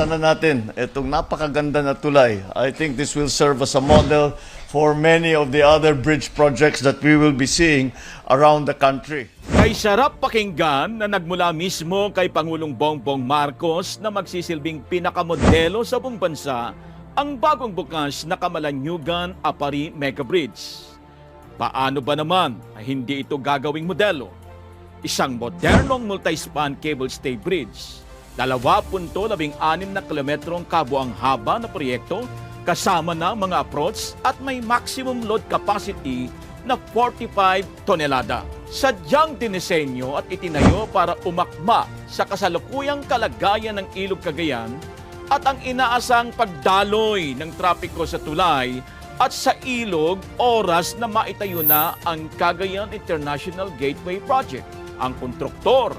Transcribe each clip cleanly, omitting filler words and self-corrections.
naranasan na natin itong napakaganda na tulay. I think this will serve as a model for many of the other bridge projects that we will be seeing around the country. Kay sarap pakinggan na nagmula mismo kay Pangulong Bongbong Marcos na magsisilbing pinakamodelo sa buong bansa ang bagong bukas na Camalaniugan-Apari Mega Bridge. Paano ba naman ay hindi ito gagawing modelo? Isang modernong multi-span cable stay bridge, 20.16 na kilometrong kabuang haba na proyekto kasama na mga approach at may maximum load capacity na 45 tonelada. Sadyang dinisenyo at itinayo para umakma sa kasalukuyang kalagayan ng Ilog Cagayan at ang inaasang pagdaloy ng trapiko sa tulay at sa ilog oras na maitayo na ang Cagayan International Gateway Project. Ang konstruktor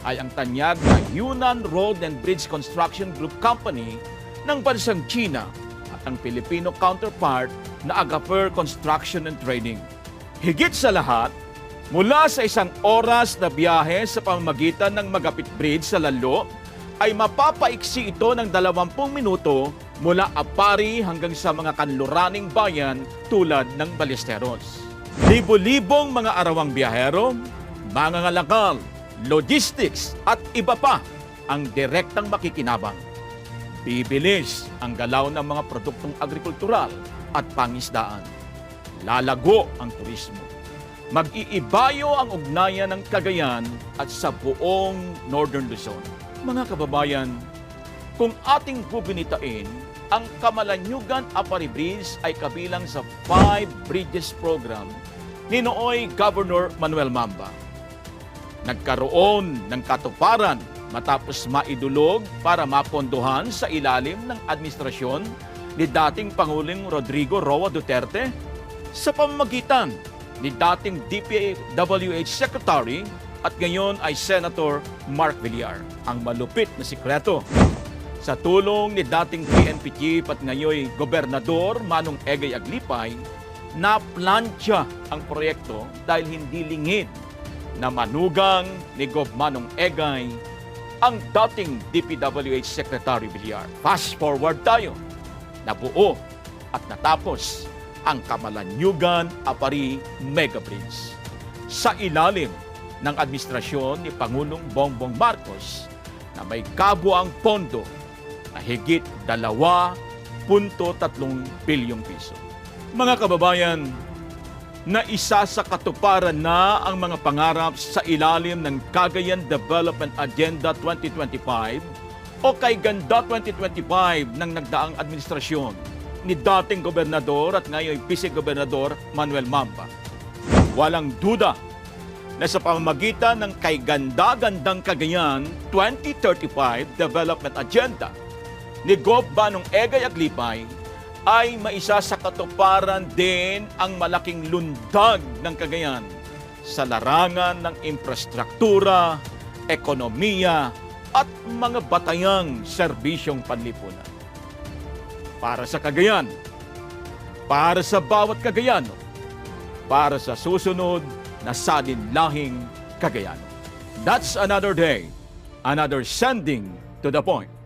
ay ang tanyag na Yunnan Road and Bridge Construction Group Company ng bansang China at ang Filipino counterpart na Agaper Construction and Trading. Higit sa lahat, mula sa isang oras na biyahe sa pamamagitan ng Magapit Bridge sa Lalo, ay mapapaiksi ito ng 20 minuto mula Apari hanggang sa mga kanluraning bayan tulad ng Ballesteros. Libo-libong mga arawang biyahero, mga ngalakal, logistics at iba pa ang direktang makikinabang. Bibilis ang galaw ng mga produktong agrikultural at pangisdaan. Lalago ang turismo. Mag-iibayo ang ugnayan ng Cagayan at sa buong Northern Luzon. Mga kababayan, kung ating bubinitain, ang Camalaniugan-Apari Bridge ay kabilang sa 5 Bridges Program ni nooy Governor Manuel Mamba. Nagkaroon ng katuparan matapos maidulog para mapondohan sa ilalim ng administrasyon ni dating Pangulong Rodrigo Roa Duterte sa pamamagitan ni dating DPWH Secretary at ngayon ay Senator Mark Villar. Ang malupit na sikreto, sa tulong ni dating PNP Chief at ngayon Gobernador Manong Egay Aglipay, naplantya ang proyekto dahil hindi lingid na manugang ni Gob Manong Egay ang dating DPWH Secretary Villar. Fast forward tayo, nabuo at natapos ang Camalaniugan-Apari Mega Bridge sa ilalim ng administrasyon ni Pangulong Bongbong Marcos na may kabuang pondo na higit 2.3 bilyong piso. Mga kababayan, na isa sa katuparan na ang mga pangarap sa ilalim ng Cagayan Development Agenda 2025 o kay Ganda 2025 ng nagdaang administrasyon ni dating gobernador at ngayon vice-gobernador Manuel Mamba. Walang duda na sa pamamagitan ng Kay Ganda-Gandang Cagayan 2035 Development Agenda ni Gob Manong Egay Aglipay ay maisa sa katuparan din ang malaking lundag ng Cagayan sa larangan ng infrastruktura, ekonomiya at mga batayang serbisyong panlipunan. Para sa Cagayan, para sa bawat Cagayano, para sa susunod na salinlahing Cagayano. That's another day, another sending to the point.